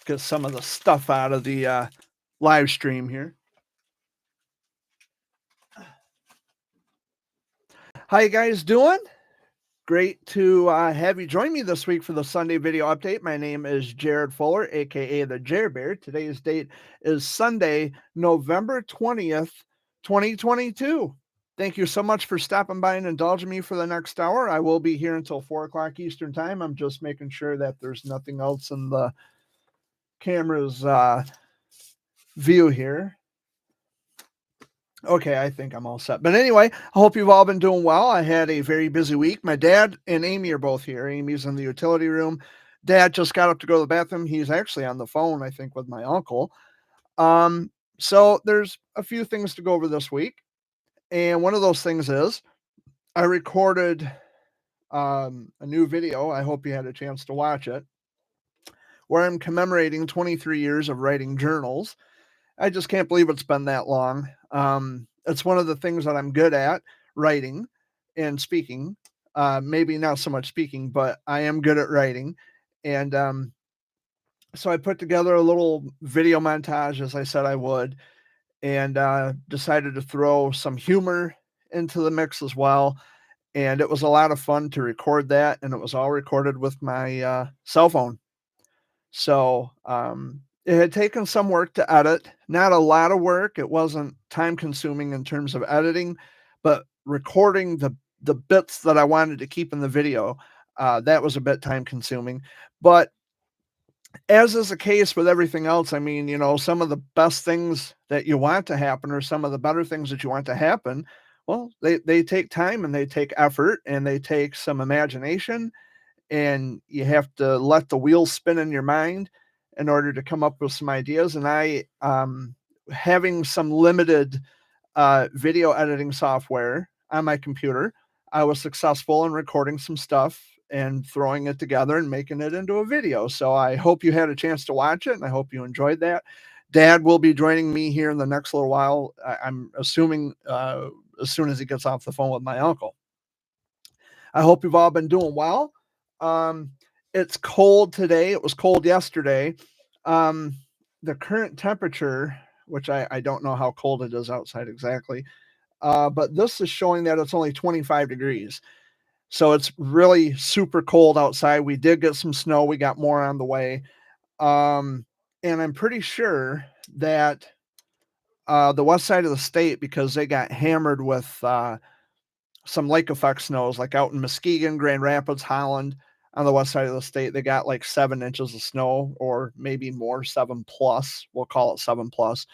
Get some of the stuff out of the live stream here. How you guys doing? Great to have you join me this week for the Sunday video update. My name is Jared Fuller, aka the Jared Bear. Today's date is Sunday, November 20th, 2022. Thank you so much for stopping by and indulging me for the next hour. I will be here until 4 o'clock Eastern time. I'm just making sure that there's nothing else in the camera's view here. Okay, I think I'm all set. But anyway, I hope you've all been doing well. I had a very busy week. My dad and Amy are both here. Amy's in the utility room. Dad just got up to go to the bathroom. He's actually on the phone, I think, with my uncle. So there's a few things to go over this week. And one of those things is I recorded a new video. I hope you had a chance to watch it, where I'm commemorating 23 years of writing journals. I just can't believe it's been that long. It's one of the things that I'm good at, writing and speaking. Maybe not so much speaking, but I am good at writing. And so I put together a little video montage, as I said I would, and decided to throw some humor into the mix as well. And it was a lot of fun to record that, and it was all recorded with my cell phone. So it had taken some work to edit, not a lot of work. It wasn't time consuming in terms of editing, but recording the bits that I wanted to keep in the video, that was a bit time consuming. But as is the case with everything else, I mean, some of the best things that you want to happen, or some of the better things that you want to happen, well, they take time and they take effort and they take some imagination, and you have to let the wheels spin in your mind in order to come up with some ideas. And I, having some limited video editing software on my computer, I was successful in recording some stuff and throwing it together and making it into a video. So I hope you had a chance to watch it, and I hope you enjoyed that. Dad will be joining me here in the next little while. I'm assuming as soon as he gets off the phone with my uncle. I hope you've all been doing well. It's cold today. It was cold yesterday. The current temperature, which I don't know how cold it is outside exactly, but this is showing that it's only 25 degrees. So it's really super cold outside. We did get some snow. We got more on the way. And I'm pretty sure that the west side of the state, because they got hammered with some lake effect snows, like out in Muskegon, Grand Rapids, Holland, on the west side of the state, they got like 7 inches of snow, or maybe more, 7 plus. We'll call it 7 plus.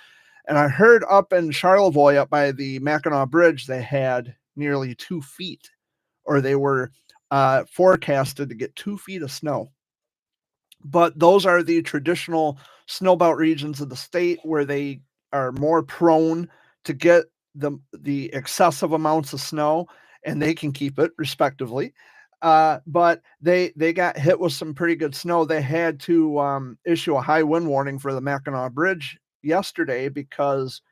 And I heard up in Charlevoix, up by the Mackinac Bridge, they had nearly 2 feet, or they were forecasted to get 2 feet of snow. But those are the traditional snowbelt regions of the state where they are more prone to get the excessive amounts of snow, and they can keep it respectively. But they got hit with some pretty good snow. They had to issue a high wind warning for the Mackinac Bridge yesterday because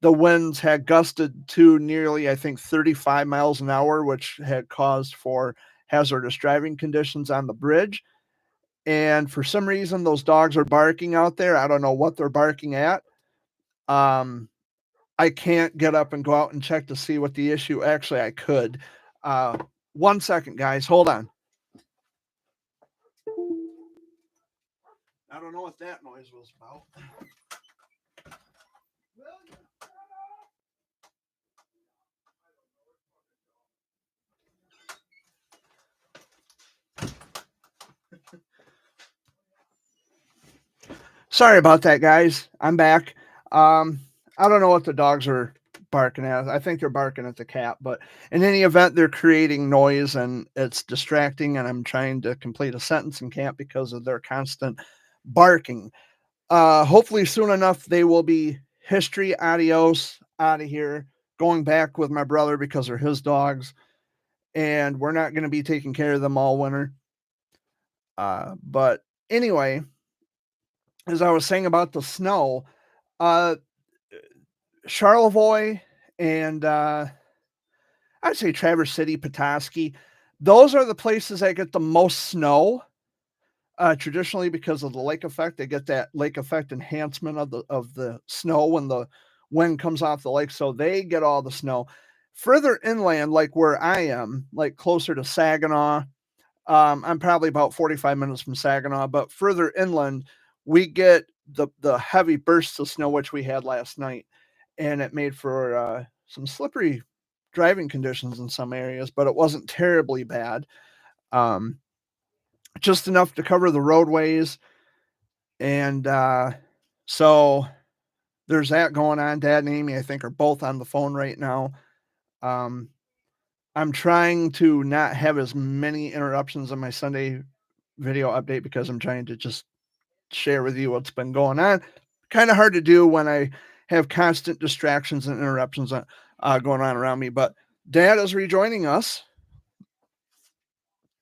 the winds had gusted to nearly, I think, 35 miles an hour, which had caused for hazardous driving conditions on the bridge. And for some reason, those dogs are barking out there. I don't know what they're barking at. I can't get up and go out and check to see what the issue. Actually, I could. 1 second, guys. Hold on. I don't know what that noise was about. Sorry about that, guys. I'm back. I don't know what the dogs are barking at. I think they're barking at the cat, but in any event, they're creating noise and it's distracting, and I'm trying to complete a sentence and can't because of their constant barking. Hopefully soon enough, they will be history. Adios, out of here. Going back with my brother because they're his dogs, and we're not going to be taking care of them all winter. But anyway, as I was saying about the snow, Charlevoix and I'd say Traverse City, Petoskey, those are the places that get the most snow Traditionally, because of the lake effect, they get that lake effect enhancement of the snow when the wind comes off the lake, so they get all the snow. Further inland, like where I am, like closer to Saginaw, I'm probably about 45 minutes from Saginaw, but further inland, we get the heavy bursts of snow which we had last night, and it made for some slippery driving conditions in some areas, but it wasn't terribly bad. Um, just enough to cover the roadways, and so there's that going on. Dad and Amy, I think, are both on the phone right now. Um, I'm trying to not have as many interruptions on my Sunday video update because I'm trying to just share with you what's been going on. Kind of hard to do when I have constant distractions and interruptions going on around me. But Dad is rejoining us.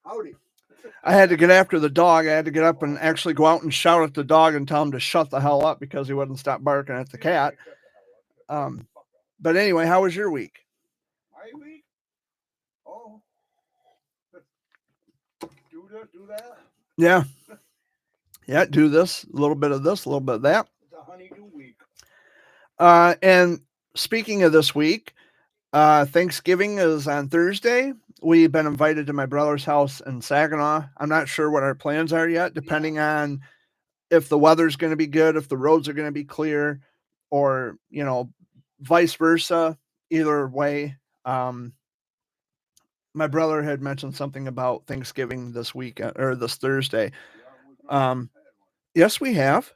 Howdy. I had to get after the dog. I had to get up and actually go out and shout at the dog and tell him to shut the hell up because he wouldn't stop barking at the cat. But anyway, how was your week? My week? Oh. Do that. Yeah. Yeah, do this, a little bit of this, a little bit of that. It's a honeydew week. And speaking of this week, Thanksgiving is on Thursday. We've been invited to my brother's house in Saginaw. I'm not sure what our plans are yet, depending on if the weather's going to be good, if the roads are going to be clear, or, you know, vice versa. Either way, my brother had mentioned something about Thanksgiving this week or this Thursday. Yes, we have.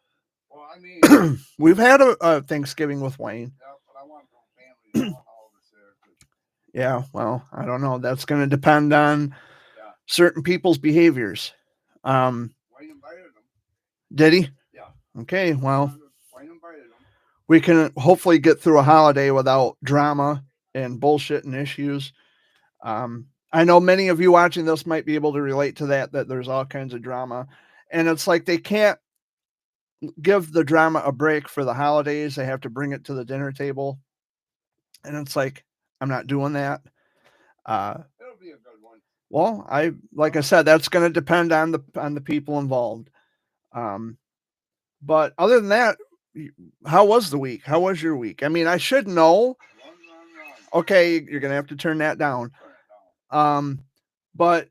Well, I mean, We've had a Thanksgiving with Wayne. yeah, but I want to family. All of us there. Yeah, well, I don't know. That's going to depend on certain people's behaviors. Wayne invited them. Did he? Yeah. Okay, well, Wayne invited them. we can hopefully get through a holiday without drama and bullshit and issues. I know many of you watching this might be able to relate to that there's all kinds of drama. And it's like they can't give the drama a break for the holidays. They have to bring it to the dinner table. And it's like, I'm not doing that. It'll be a good one. Well, like I said, that's going to depend on the people involved. But other than that, how was the week? How was your week? I mean, I should know. Run. Okay, you're gonna have to turn that down. But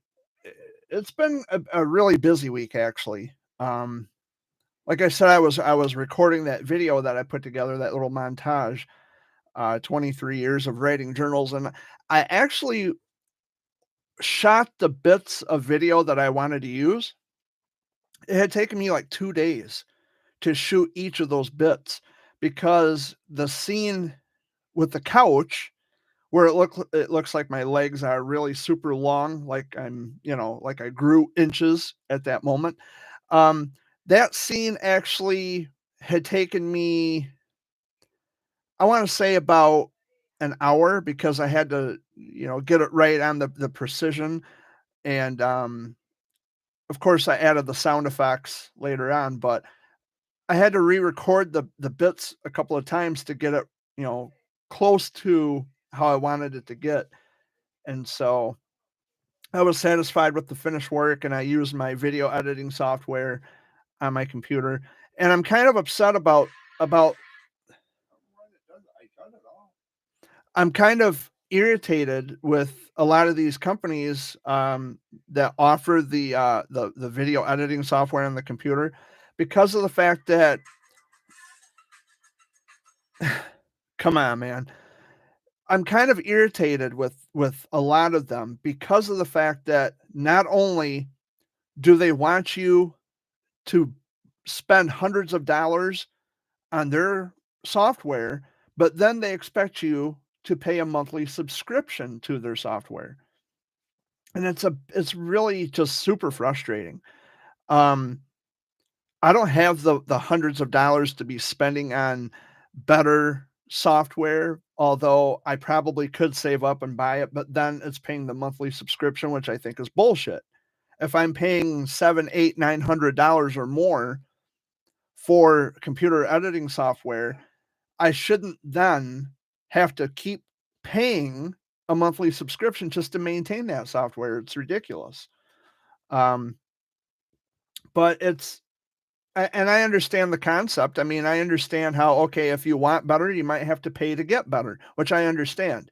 it's been a really busy week, actually. Like I said, I was recording that video that I put together, that little montage, 23 years of writing journals, and I actually shot the bits of video that I wanted to use. It had taken me like 2 days to shoot each of those bits because the scene with the couch where it looks like my legs are really super long, like I'm, like I grew inches at that moment. That scene actually had taken me, I want to say, about an hour because I had to, get it right on the precision. And of course, I added the sound effects later on, but I had to re-record the bits a couple of times to get it, close to how I wanted it to get. And so I was satisfied with the finished work, and I used my video editing software on my computer. And I'm kind of upset about I'm kind of irritated with a lot of these companies that offer the video editing software on the computer because of the fact that come on, man. I'm kind of irritated with a lot of them because of the fact that not only do they want you to spend hundreds of dollars on their software, but then they expect you to pay a monthly subscription to their software. And it's really just super frustrating. Um, I don't have the hundreds of dollars to be spending on better software, although I probably could save up and buy it, but then it's paying the monthly subscription, which I think is bullshit. If I'm paying $7, $8, $900 or more for computer editing software, I shouldn't then have to keep paying a monthly subscription just to maintain that software. It's ridiculous. but and I understand the concept. I mean, I understand how, okay, if you want better, you might have to pay to get better, which I understand.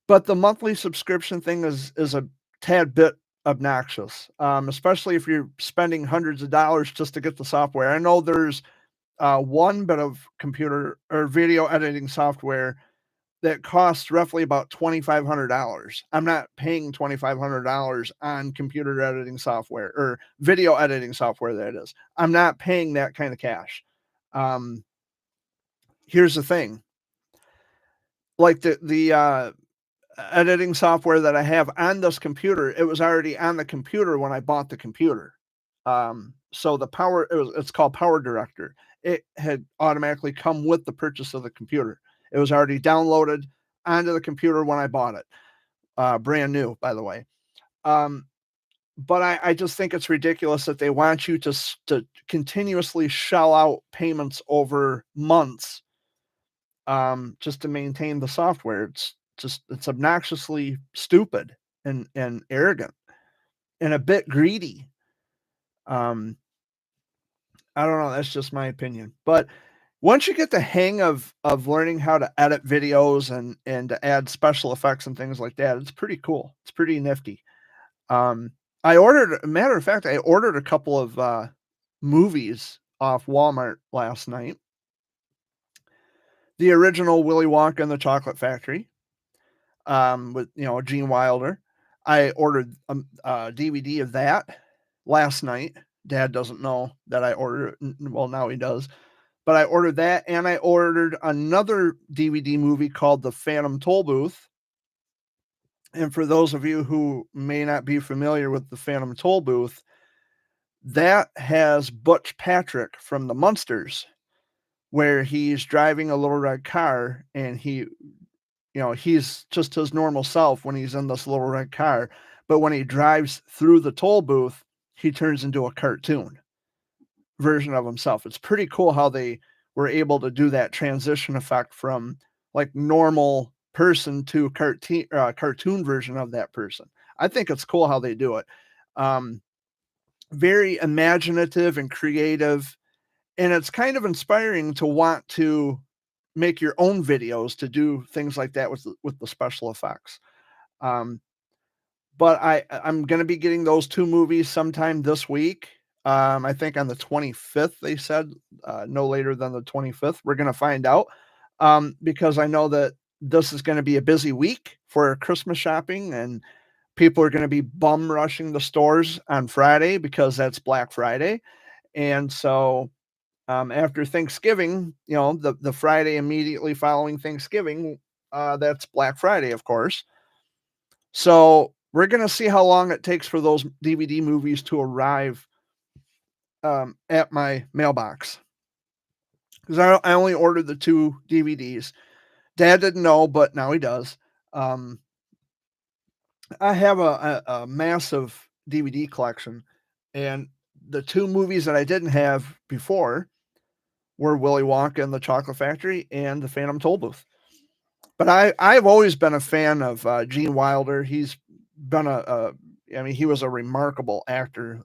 But the monthly subscription thing is a tad bit obnoxious, especially if you're spending hundreds of dollars just to get the software. I know there's one bit of computer or video editing software that costs roughly about $2,500. I'm not paying $2,500 on computer editing software or video editing software, that is. I'm not paying that kind of cash. Um, Here's the thing. Like the editing software that I have on this computer, it was already on the computer when I bought the computer. So it's called Power Director. It had automatically come with the purchase of the computer. It was already downloaded onto the computer when I bought it. Brand new, by the way. But I just think it's ridiculous that they want you to continuously shell out payments over months, just to maintain the software. It's obnoxiously stupid and arrogant and a bit greedy. I don't know. That's just my opinion. But once you get the hang of learning how to edit videos and to add special effects and things like that, it's pretty cool. It's pretty nifty. I ordered, matter of fact, I ordered a couple of movies off Walmart last night. The original Willy Wonka and the Chocolate Factory, with Gene Wilder. I ordered a DVD of that last night. Dad doesn't know that I ordered it. Well, now he does. But I ordered that, and I ordered another DVD movie called The Phantom Tollbooth. And for those of you who may not be familiar with The Phantom Tollbooth, that has Butch Patrick from the Munsters, where he's driving a little red car, and he's just his normal self when he's in this little red car. But when he drives through the toll booth, he turns into a cartoon version of himself. It's pretty cool how they were able to do that transition effect from like normal person to cartoon version of that person. I think it's cool how they do it. Very imaginative and creative, and it's kind of inspiring to want to make your own videos to do things like that with the special effects. But I'm going to be getting those two movies sometime this week. I think on the 25th, they said, no later than the 25th. We're going to find out, because I know that this is going to be a busy week for Christmas shopping, and people are going to be bum rushing the stores on Friday because that's Black Friday. And so after Thanksgiving, the Friday immediately following Thanksgiving, that's Black Friday, of course. So we're going to see how long it takes for those DVD movies to arrive at my mailbox, because I only ordered the 2 DVDs. Dad didn't know, but now he does. I have a massive DVD collection, and the 2 movies that I didn't have before were Willy Wonka and the Chocolate Factory and The Phantom Tollbooth. But I've always been a fan of Gene Wilder. He's been he was a remarkable actor.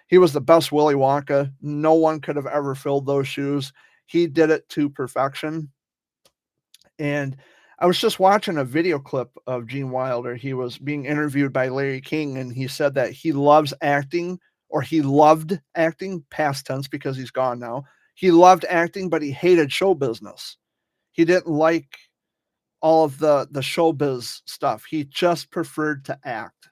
He was the best Willy Wonka. No one could have ever filled those shoes. He did it to perfection. And I was just watching a video clip of Gene Wilder. He was being interviewed by Larry King, and he said that he loves acting, or he loved acting, past tense because he's gone now. He loved acting, but he hated show business. He didn't like all of the showbiz stuff. He just preferred to act.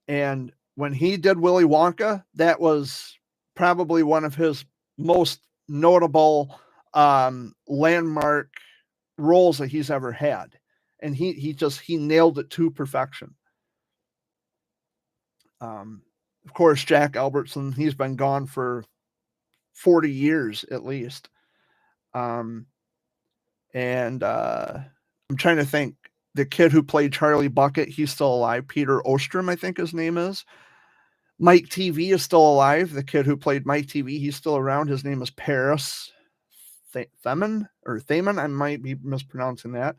And when he did Willy Wonka, that was probably one of his most notable landmark roles that he's ever had. And he nailed it to perfection. Of course, Jack Albertson, he's been gone for 40 years at least. And I'm trying to think. The kid who played Charlie Bucket, he's still alive. Peter Ostrom, I think his name is. Mike TV is still alive. The kid who played Mike TV, he's still around. His name is Paris Theman. I might be mispronouncing that.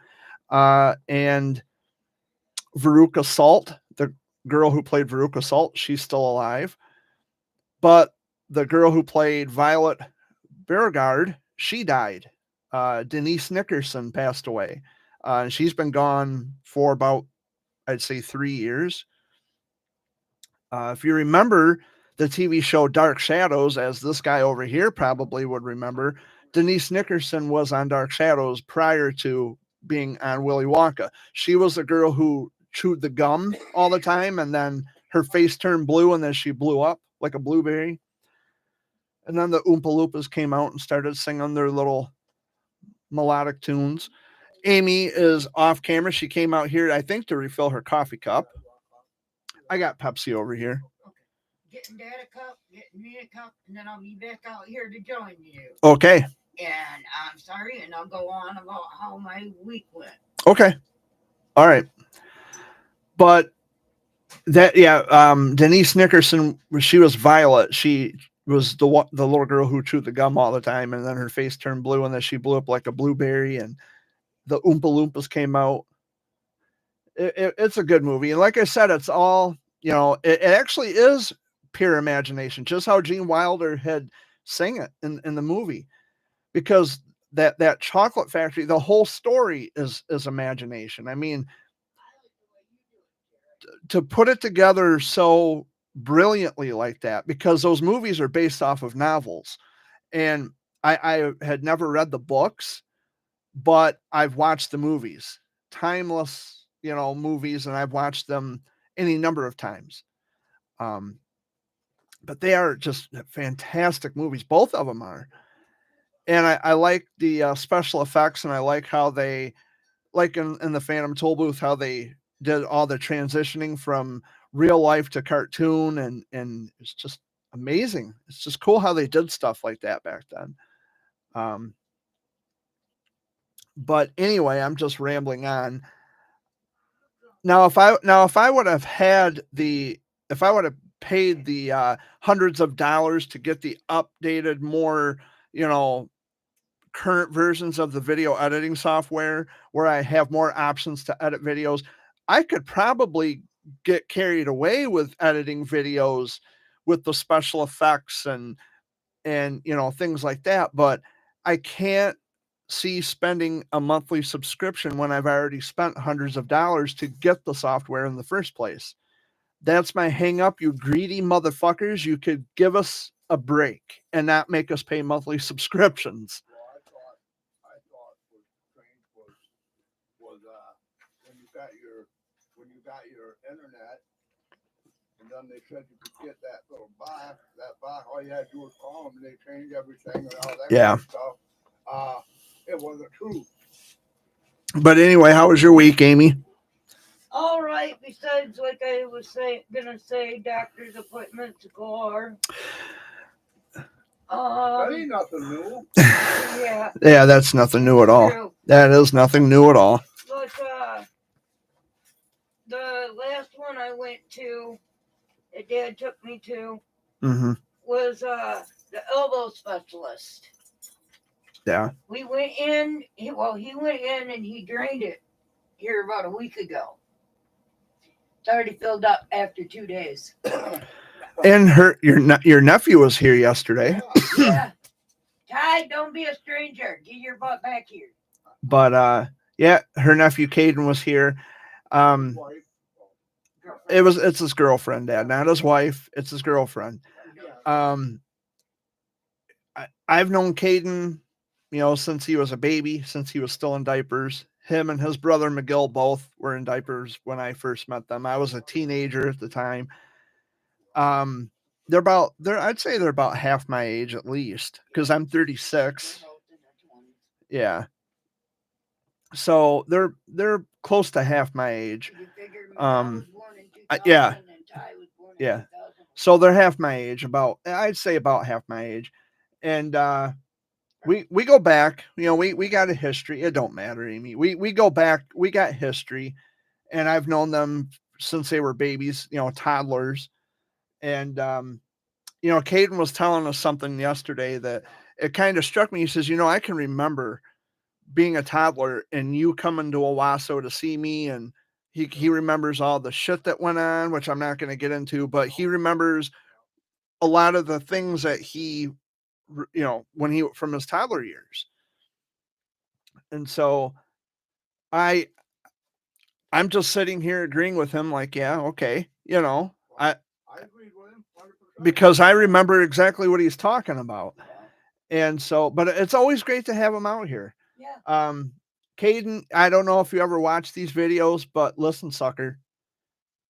And Veruca Salt, the girl who played Veruca Salt, she's still alive. But the girl who played Violet Beauregard, she died. Denise Nickerson passed away. And she's been gone for about, I'd say, 3 years. If you remember the TV show Dark Shadows, as this guy over here probably would remember, Denise Nickerson was on Dark Shadows prior to being on Willy Wonka. She was the girl who chewed the gum all the time, and then her face turned blue, and then she blew up like a blueberry. And then the Oompa Loompas came out and started singing their little melodic tunes. Amy is off camera. She came out here, I think, to refill her coffee cup. I got Pepsi over here. Getting Dad a cup, getting me a cup, and then I'll be back out here to join you. Okay. And I'm sorry, and I'll go on about how my week went. Okay. All right. But that, yeah, Denise Nickerson, she was Violet. She was the little girl who chewed the gum all the time, and then her face turned blue, and then she blew up like a blueberry, and the Oompa Loompas came out. It's a good movie. And like I said, it's all, it actually is pure imagination, just how Gene Wilder had sang it in the movie. Because that chocolate factory, the whole story is imagination. I mean, to put it together so brilliantly like that, because those movies are based off of novels. And I had never read the books, but I've watched the movies. Timeless, movies, and I've watched them any number of times. But they are just fantastic movies. Both of them are. And I like the special effects, and I like how they, like in the Phantom Toll Booth, how they did all the transitioning from real life to cartoon, and it's just amazing. It's just cool how they did stuff like that back then. But anyway, I'm just rambling on. Now, if I would have paid the hundreds of dollars to get the updated, more, current versions of the video editing software, where I have more options to edit videos, I could probably get carried away with editing videos with the special effects and things like that. But I can't see spending a monthly subscription when I've already spent hundreds of dollars to get the software in the first place. That's my hang up, you greedy motherfuckers. You could give us a break and not make us pay monthly subscriptions. Well, I thought what strange was when you got your internet, and then they said you could get that little box. That box, all you had to do was call them, and they changed everything and all that Yeah. kind of stuff. It wasn't true. But anyway, how was your week, Amy? All right. Besides, like I was gonna say, doctor's appointments galore. That ain't nothing new. Yeah. Yeah, that's nothing new at all. True. That is nothing new at all. But the last one I went to, that Dad took me to, Mm-hmm. was the elbow specialist. Yeah. We went in. He went in and he drained it here about a week ago. It's already filled up after 2 days. And your nephew was here yesterday. Yeah. Ty, don't be a stranger. Get your butt back here. But yeah, her nephew Caden was here. It's his girlfriend, Dad, not his wife. It's his girlfriend. I've known Caden, since he was a baby, since he was still in diapers. Him and his brother McGill both were in diapers when I first met them. I was a teenager at the time. I'd say they're about half my age at least, because I'm 36. Yeah. So they're close to half my age. Yeah. Yeah. So they're half my age, I'd say about half my age. And we go back, we got a history. It don't matter, Amy. We go back, we got history, and I've known them since they were babies, toddlers. And Caden was telling us something yesterday that it kind of struck me. He says, I can remember being a toddler and you coming to Owasso to see me, and he remembers all the shit that went on, which I'm not going to get into, but he remembers a lot of the things that he, when he from his toddler years. And so I'm just sitting here agreeing with him, like, yeah, okay, I agreed with him 100%. because I remember exactly what he's talking about. Yeah. And so, but it's always great to have him out here. Yeah. Caden, I don't know if you ever watch these videos, but listen, sucker,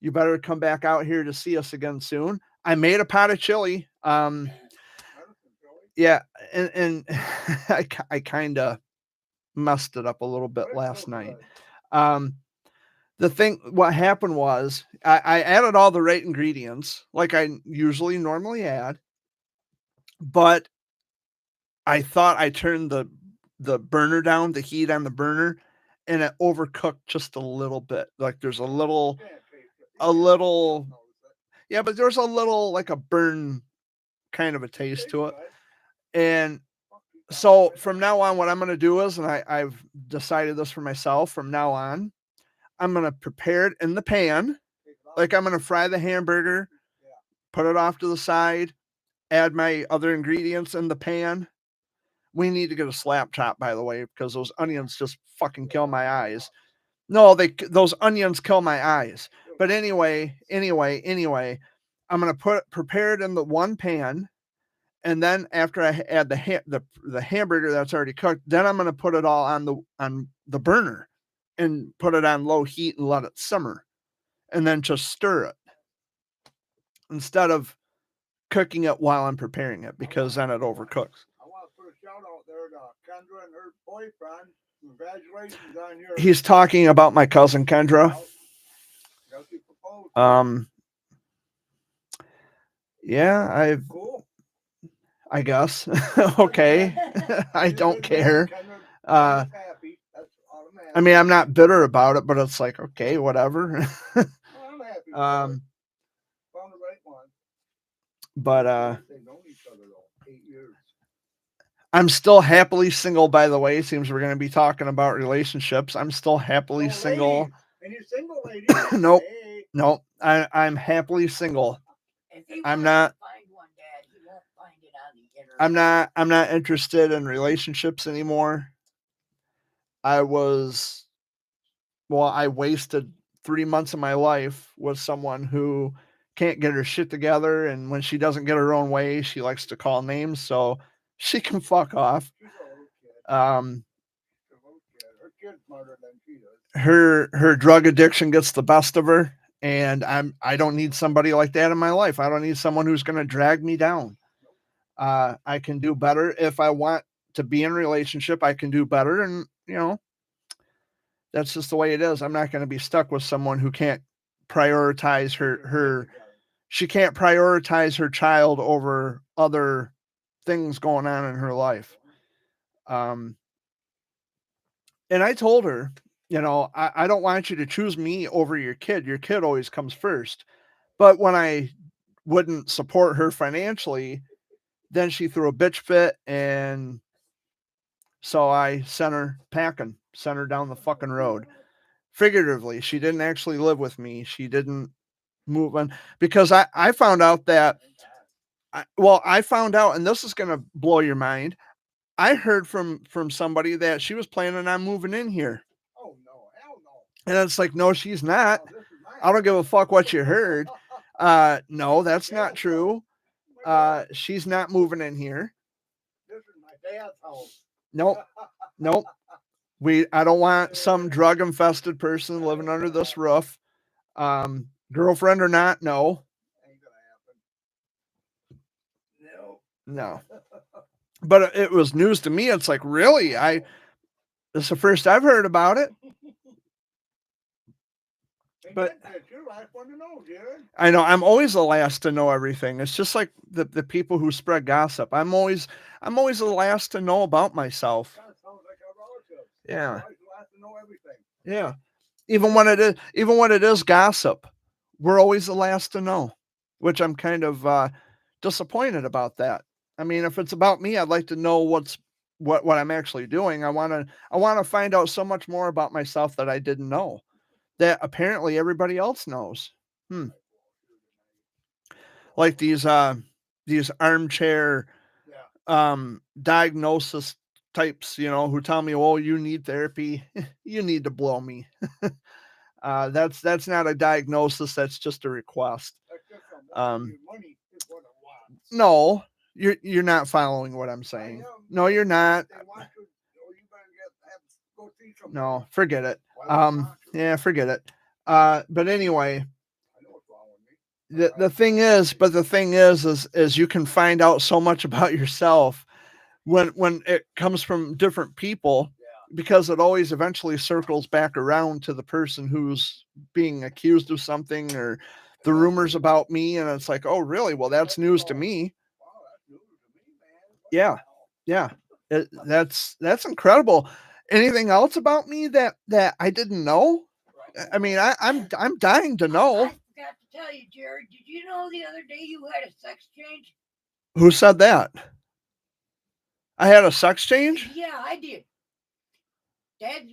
you better come back out here to see us again soon. I made a pot of chili. Medicine, Joey. Yeah, and I kind of messed it up a little bit But it's last so night. good. What happened was I added all the right ingredients like I usually normally add, but I thought I turned the burner down, the heat on the burner, and it overcooked just a little bit. Like there's a little, You can't taste it. a You can't little, notice it. yeah, but there's a little like a burn kind of a taste Tastes to it. good. And Fuck, you got so it. from now on, what I'm going to do is, and I've decided this for myself, from now on, I'm going to prepare it in the pan. Take it off. Like I'm going to fry the hamburger, Yeah. put it off to the side, add my other ingredients in the pan. We need to get a slap chop, by the way, because those onions just fucking kill my eyes. No, those onions kill my eyes. But anyway, I'm gonna prepare it in the one pan, and then after I add the hamburger that's already cooked, then I'm gonna put it all on the burner, and put it on low heat and let it simmer, and then just stir it instead of cooking it while I'm preparing it, because then it overcooks. I want to put a shout out there to Kendra and her boyfriend. Congratulations on your. He's talking about my cousin Kendra. Guess he proposed. Yeah, Cool. I guess. Okay. I don't care. Kendra, happy. That's all I'm happy. I mean, I'm not bitter about it, but it's like, okay, whatever. Well, I'm happy. Um, Found the right one. but They've known each other though 8 years. I'm still happily single, by the way. Seems we're going to be talking about relationships. I'm still happily So, single. ladies, any single ladies? Nope. Hey. Nope. I'm happily single. If he I'm wants not- to find one, Dad, he won't find it on the internet. I'm not interested in relationships anymore. I wasted 3 months of my life with someone who can't get her shit together, and when she doesn't get her own way, she likes to call names, so she can fuck off. She's a little kid. Um, She's a little kid. Her kid's smarter than she is. her drug addiction gets the best of her, and I don't need somebody like that in my life. I don't need someone who's going to drag me down. I can do better. If I want to be in a relationship, I can do better, and that's just the way it is. I'm not going to be stuck with someone who can't prioritize she can't prioritize her child over other things going on in her life. And I told her, I don't want you to choose me over your kid. Your kid always comes first. But when I wouldn't support her financially, then she threw a bitch fit, and so I sent her packing, sent her down the fucking road. Figuratively, she didn't actually live with me. She didn't move on, because I found out that, I found out, and this is going to blow your mind. I heard from somebody that she was planning on moving in here. Oh no, hell no. And it's like, no, she's not. Oh, this is mine. I don't give a fuck what you heard. No, that's not true. She's not moving in here. This is my dad's house. Nope. I don't want some drug infested person living under this roof. Girlfriend or not, no. Ain't gonna happen. No. But it was news to me. It's like, really? This is the first I've heard about it. But you're the last one to know, Jared. I know I'm always the last to know everything. It's just like the people who spread gossip. I'm always the last to know about myself. Kind of sounds like our relatives. Yeah. Always the last to know everything. Yeah. Even when it is gossip, we're always the last to know, which I'm kind of disappointed about that. I mean, if it's about me, I'd like to know what I'm actually doing. I want to find out so much more about myself that I didn't know, that apparently everybody else knows. Like these these armchair Yeah. diagnosis types, who tell me, "Oh, you need therapy." You need to blow me. That's not a diagnosis. That's just a request. That's just Um, money is what it wants. No, you're not following what I'm saying. No, you're not. They want you, you better go see somebody. No, forget it. Why would you want to? Yeah, forget it. But anyway, I know what's wrong with me. the thing is you can find out so much about yourself when it comes from different people, because it always eventually circles back around to the person who's being accused of something, or the rumors about me, and it's like, oh really? Well, that's news to me. Wow, that's news to me, man. What Yeah. the hell? Yeah. That's incredible. Anything else about me that I didn't know? I mean, I'm dying to know. I forgot to tell you, Jared. Did you know the other day you had a sex change? Who said that? I had a sex change? Yeah, I did. Dad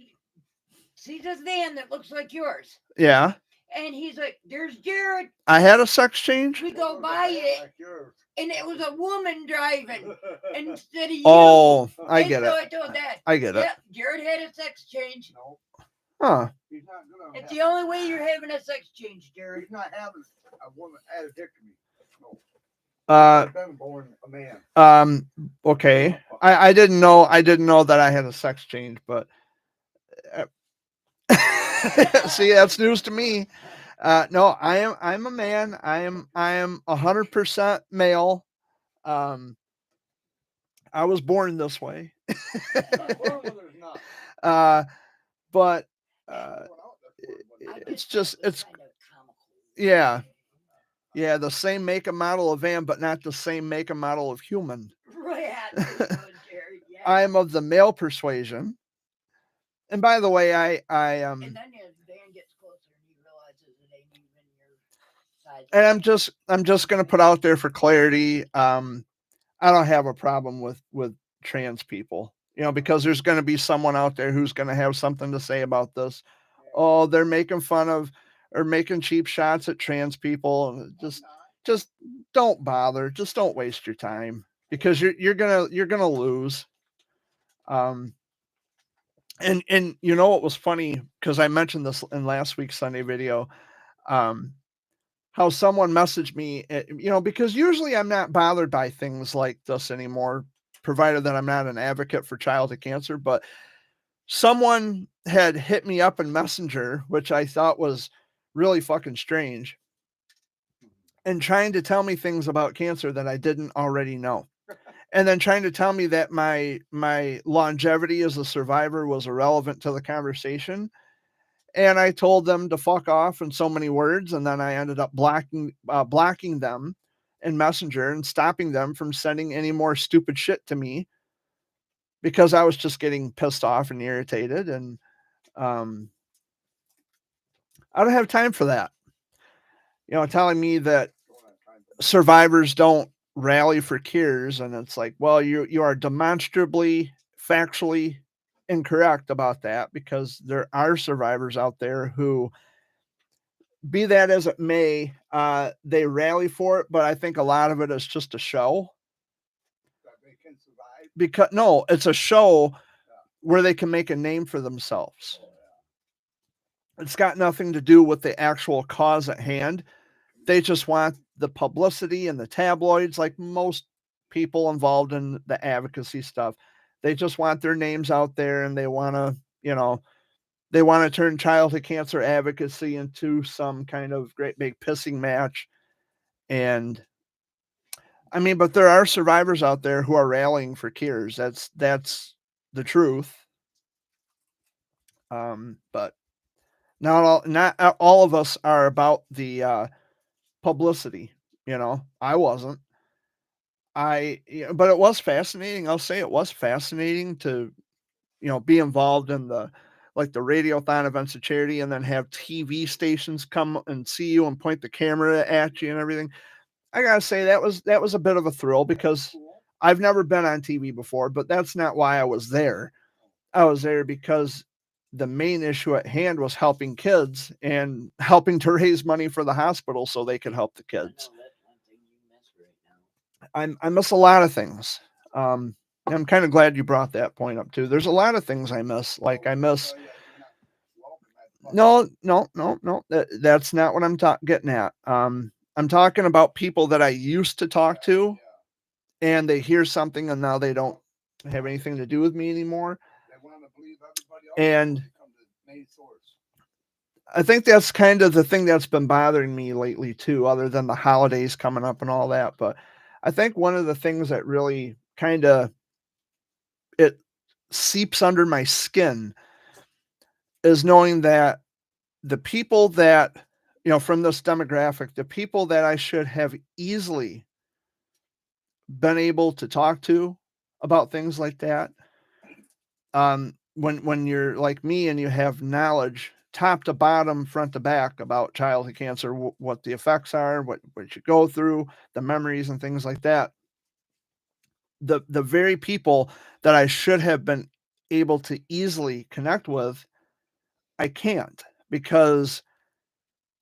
sees this van that looks like yours, Yeah. and he's like, "There's Jared." I had a sex change? We go by it, and it was a woman driving instead of you. Oh, I And get so it. I told Dad, I get it. "Yep, Jared had a sex change. No, Huh. he's not gonna. It's the only way you're having a sex change, Jared." He's not having a woman addictomy. No, Uh he's been born a man. okay. I didn't know that I had a sex change, but see, that's news to me. No, I'm a man. I am 100% male. I was born this way. Well, there's not. But I it's just just thought it was it's kind of comical. yeah. Yeah, the same make and model of van, but not the same make and model of human. Right, there you go, Jared. Yeah. I am of the male persuasion. And by the way, I And then as the van gets closer and he realizes it ain't even your size. and I'm just gonna put out there for clarity. I don't have a problem with trans people, because there's gonna be someone out there who's gonna have something to say about this. Oh, they're making fun of or making cheap shots at trans people. And just don't bother. Just don't waste your time, because you're gonna lose. And you know what was funny, because I mentioned this in last week's Sunday video, how someone messaged me, because usually I'm not bothered by things like this anymore, provided that I'm not an advocate for childhood cancer. But someone had hit me up in Messenger, which I thought was really fucking strange, and trying to tell me things about cancer that I didn't already know. And then trying to tell me that my longevity as a survivor was irrelevant to the conversation. And I told them to fuck off in so many words, and then I ended up blocking them in Messenger and stopping them from sending any more stupid shit to me, because I was just getting pissed off and irritated. And I don't have time for that. Telling me that survivors don't rally for cures, and it's like, well, you are demonstrably factually incorrect about that, because there are survivors out there who, be that as it may, they rally for it, but I think a lot of it is just a show. That they can survive. Because no, it's a show where they can make a name for themselves. It's got nothing to do with the actual cause at hand. They just want the publicity and the tabloids, like most people involved in the advocacy stuff. They just want their names out there, and they want to turn childhood cancer advocacy into some kind of great big pissing match. And I mean, but there are survivors out there who are rallying for cures. That's the truth. But not all of us are about the publicity. I wasn't. But it was fascinating. I'll say it was fascinating to, be involved in the radiothon events of charity, and then have TV stations come and see you and point the camera at you and everything. I gotta say that was a bit of a thrill, because I've never been on TV before, but that's not why I was there. I was there because the main issue at hand was helping kids and helping to raise money for the hospital so they could help the kids. I miss a lot of things. I'm kind of glad you brought that point up too. There's a lot of things I miss. Like I miss. No, no, no, no. That's not what I'm getting at. I'm talking about people that I used to talk to, and they hear something, and now they don't have anything to do with me anymore. And I think that's kind of the thing that's been bothering me lately too, other than the holidays coming up and all that. But I think one of the things that really kind of it seeps under my skin is knowing that the people that, from this demographic, the people that I should have easily been able to talk to about things like that, when you're like me and you have knowledge top to bottom, front to back about childhood cancer, what the effects are, what you go through, the memories and things like that, the very people that I should have been able to easily connect with, I can't, because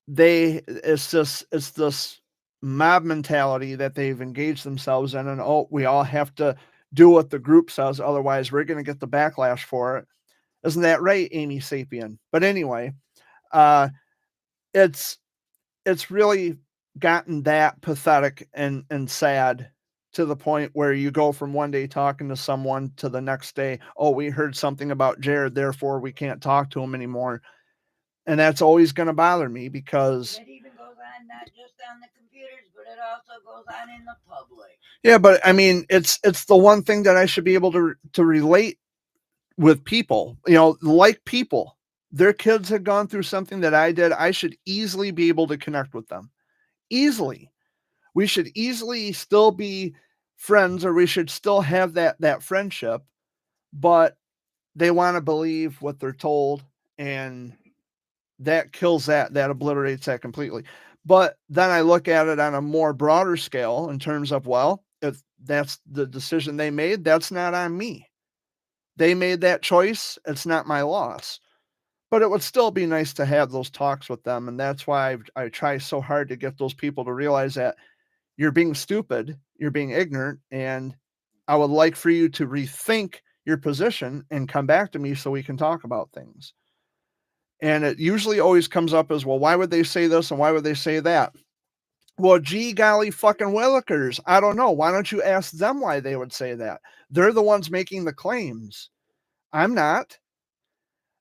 it's this mob mentality that they've engaged themselves in, and we all have to do what the group says, otherwise we're going to get the backlash for it. Isn't that right, Amy Sapien? But anyway, it's really gotten that pathetic and sad, to the point where you go from one day talking to someone to the next day, we heard something about Jared, therefore we can't talk to him anymore. And that's always going to bother me, because it even goes on not just on the computers, but it also goes on in the public. Yeah, but I mean, it's the one thing that I should be able to relate with people, like people. Their kids had gone through something that I did. I should easily be able to connect with them. Easily. We should easily still be friends, or we should still have that friendship, but they want to believe what they're told, and that kills that obliterates that completely. But then I look at it on a more broader scale in terms of, well, if that's the decision they made, that's not on me. They made that choice. It's not my loss. But it would still be nice to have those talks with them. And that's why I try so hard to get those people to realize that you're being stupid, you're being ignorant, and I would like for you to rethink your position and come back to me so we can talk about things. And it usually always comes up as, well, why would they say this and why would they say that? Well, gee golly fucking willikers, I don't know. Why don't you ask them why they would say that? They're the ones making the claims. I'm not.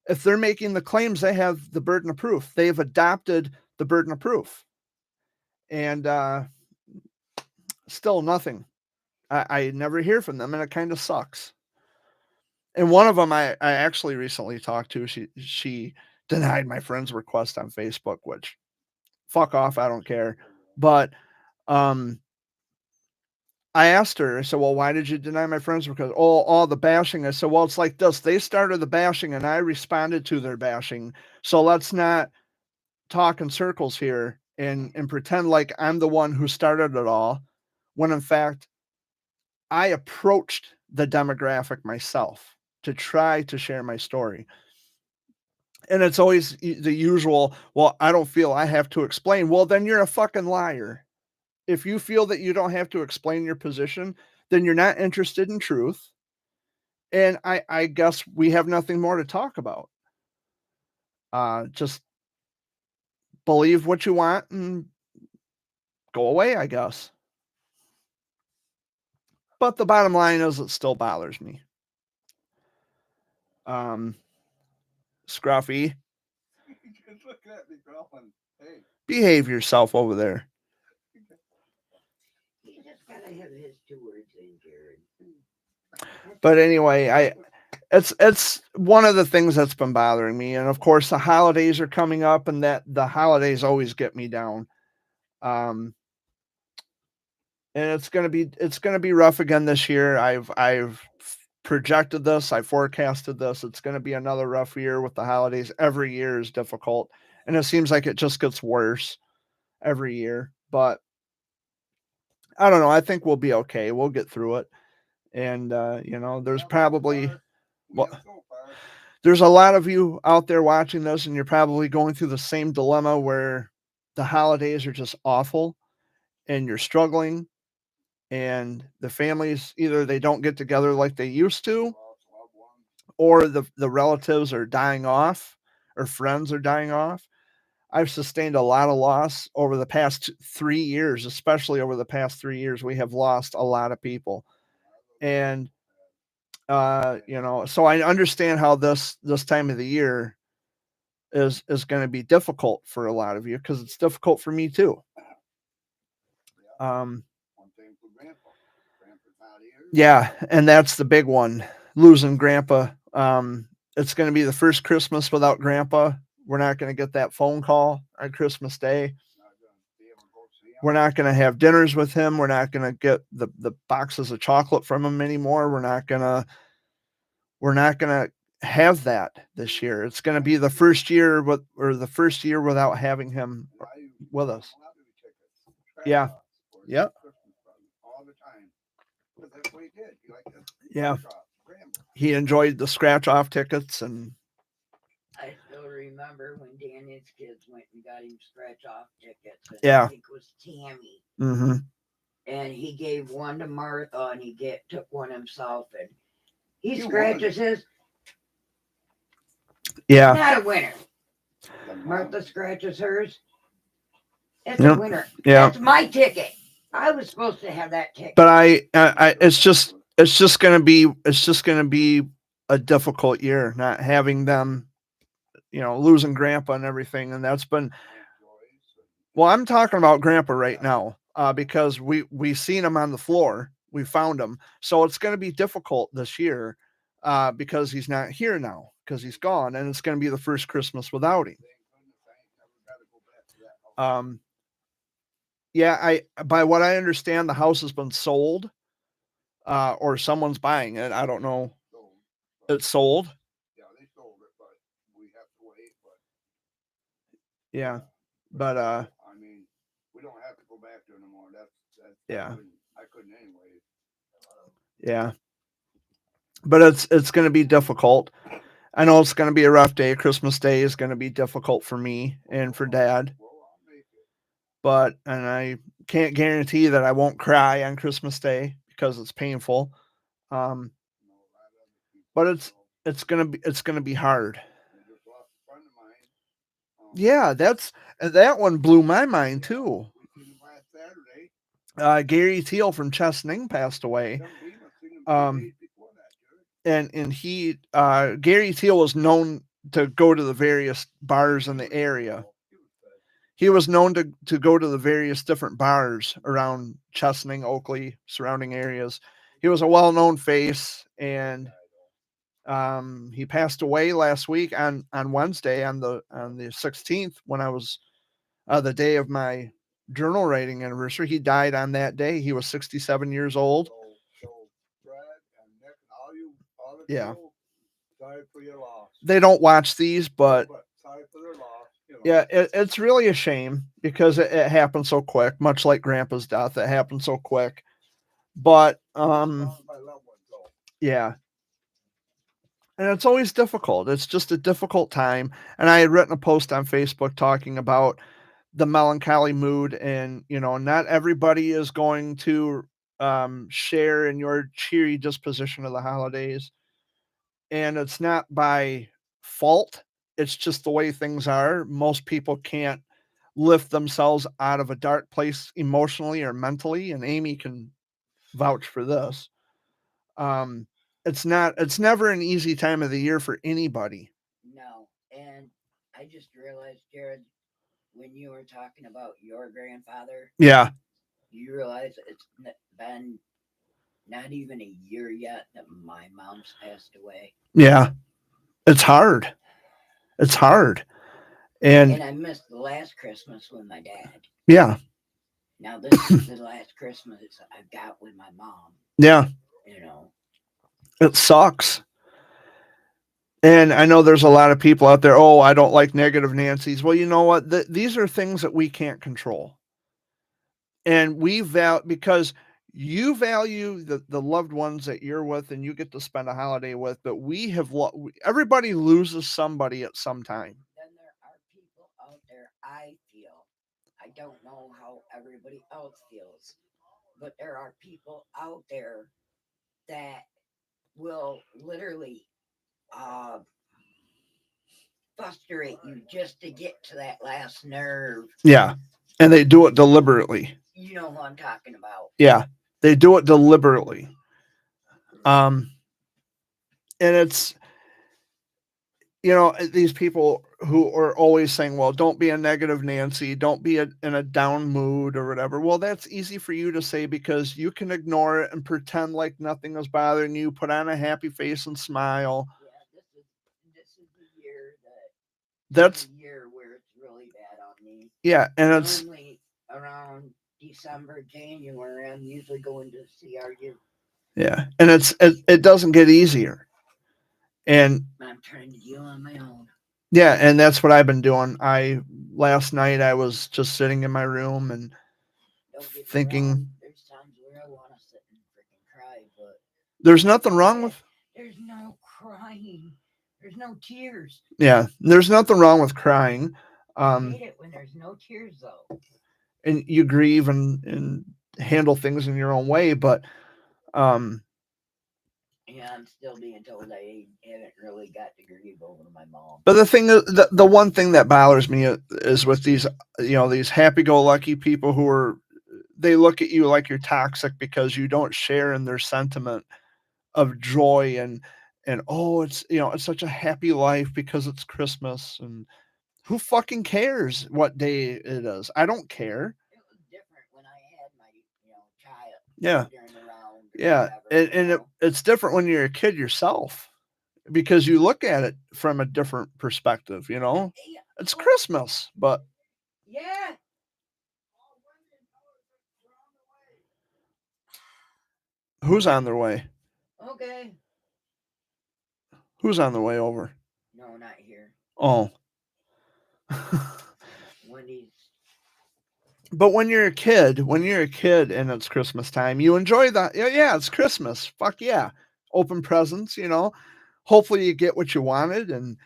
If they're making the claims, they have the burden of proof. They've adopted the burden of proof. And still nothing. I never hear from them, and it kind of sucks. And one of them I actually recently talked to, she denied my friend's request on Facebook, which, fuck off, I don't care. But I asked her, I said, well, why did you deny my friend's request? All the bashing. I said, well, it's like this. They started the bashing and I responded to their bashing. So let's not talk in circles here and pretend like I'm the one who started it all, when in fact I approached the demographic myself to try to share my story. And it's always the usual, well, I don't feel I have to explain. Well, then you're a fucking liar. If you feel that you don't have to explain your position, then you're not interested in truth. And I guess we have nothing more to talk about. Just believe what you want and go away, I guess. But the bottom line is, it still bothers me. Scruffy. Just looking at me going, hey. Behave yourself over there. He just gotta have his 2 words in, Jared. But anyway, it's one of the things that's been bothering me. And of course the holidays are coming up, and that the holidays always get me down. And it's going to be rough again this year. I've projected this, I forecasted this. It's going to be another rough year with the holidays. Every year is difficult, and it seems like it just gets worse every year. But I don't know. I think we'll be okay. We'll get through it. And there's probably there's a lot of you out there watching this, and you're probably going through the same dilemma where the holidays are just awful and you're struggling. and the families, either they don't get together like they used to, lost loved ones. or the relatives are dying off, or friends are dying off. I've sustained a lot of loss over the past 3 years, especially over the past 3 years. We have lost a lot of people, and so I understand how this time of the year is going to be difficult for a lot of you, because it's difficult for me too. Um, One thing for Grandpa. Grandpa's not here. yeah, and that's the big one, losing Grandpa. It's going to be the first Christmas without Grandpa. We're not going to get that phone call on Christmas Day. Not gonna be able to go see him. We're not going to have dinners with him. We're not going to get the boxes of chocolate from him anymore. We're not going to have that this year. It's going to be the first year without having him And I used to with get us. lottery tickets, Yeah. scratch-offs for his Yep. Christmas present all the time. 'Cause that's what he did. He liked to Yeah. scratch-off, Grandpa. He enjoyed the scratch off tickets, and I still remember when Danny's kids went and got him scratch off tickets. And Yeah. I think it was Tammy. mhm. And he gave one to Martha and he took one himself and he You scratches his. Yeah. Not a winner. The mom- Martha scratches hers. It's Yep. a winner. Yeah. That's my ticket. I was supposed to have that ticket. But I it's just going to be a difficult year not having them, losing Grandpa and everything, and that's been. Aunt Joyce and- Well, I'm talking about Grandpa right now, because we seen him on the floor. We found him, so it's going to be difficult this year, because he's not here now, because he's gone, and it's going to be the first Christmas without him. Thank goodness I ain't never gotta go back to that house. Yeah, by what I understand, the house has been sold, or someone's buying it. I don't know. So, but- It's sold. yeah, they sold it, but we have to wait. But Yeah, but I mean, we don't have to go back there no more. That's Yeah. I couldn't anyway. yeah. But it's going to be difficult. I know it's going to be a rough day. Christmas Day is going to be difficult for me and for Dad. Well, I'll make it. And I can't guarantee that I won't cry on Christmas Day because it's painful. No, a lot of other people But don't. it's gonna be hard. I just lost a friend of mine. Yeah, that one blew my mind too. We seen him last Saturday. Gary Teal from Chesaning passed away. Them Bemis seen him 2 Um, days before that, Jared. And he Gary Teal was known to go to the various bars in the area. He was known to go to the various different bars around Chesaning, Oakley, surrounding areas. He was a well-known face, and he passed away last week on Wednesday, on the 16th, when I was the day of my journal writing anniversary. He died on that day. He was 67 years old. So Brad and Nick and all the Yeah. people, sorry for your loss. They don't watch these, but Sorry for their loss. yeah, it's really a shame because it happened so quick, much like Grandpa's death. It happened so quick. But My loved ones, though. yeah. And it's always difficult. It's just a difficult time. And I had written a post on Facebook talking about the melancholy mood, and not everybody is going to share in your cheery disposition of the holidays. And it's not by fault. It's just the way things are. Most people can't lift themselves out of a dark place emotionally or mentally, and Amy can vouch for this. It's never an easy time of the year for anybody. No. And I just realized, Jared, when you were talking about your grandfather, Yeah. you realize it's been not even a year yet that my mom's passed away. Yeah. It's hard. It's hard. And And I missed the last Christmas with my dad. yeah. Now this is the last Christmas I've got with my mom. Yeah. It sucks. And I know there's a lot of people out there, oh, I don't like negative Nancy's. Well, you know what? These are things that we can't control. And because you value the loved ones that you're with and you get to spend a holiday with, but everybody loses somebody at some time. Then there are people out there, I feel, I don't know how everybody else feels, but there are people out there that will literally frustrate you just to get to that last nerve. Yeah. And they do it deliberately. You know who I'm talking about. Yeah. They do it deliberately. And it's, you know, these people who are always saying, well, don't be a negative Nancy, don't be in a down mood or whatever. Well, that's easy for you to say because you can ignore it and pretend like nothing is bothering you, put on a happy face and smile. Yeah, this is the year That's the year where it's really bad on me. yeah, and it's Normally around December, January, I'm usually going to CRU. yeah, and it doesn't get easier. And I'm trying to deal on my own. yeah, and that's what I've been doing. Last night I was just sitting in my room and Don't get me thinking wrong, there's times where I want to sit and freaking cry, but there's nothing wrong with there's no crying. There's no tears. yeah, there's nothing wrong with crying. I hate it when there's no tears though. And you grieve and handle things in your own way, but Yeah, I'm still being told I haven't really got to grieve over my mom. but the thing the one thing that bothers me is with these, you know, these happy-go-lucky people who are, they look at you like you're toxic because you don't share in their sentiment of joy and oh, it's, you know, it's such a happy life because it's Christmas. And who fucking cares what day it is? I don't care. It was different when I had my, child. Yeah. During the round. Yeah, Whatever, and it's different when you're a kid yourself because you look at it from a different perspective, you know? Yeah. It's Christmas, but Yeah. who's on their way? Okay. Who's on their way over? No, not here. Oh. Wendy's. But when you're a kid and it's Christmas time, you enjoy that. Yeah, it's Christmas. Fuck yeah. Open presents, you know. Hopefully you get what you wanted. And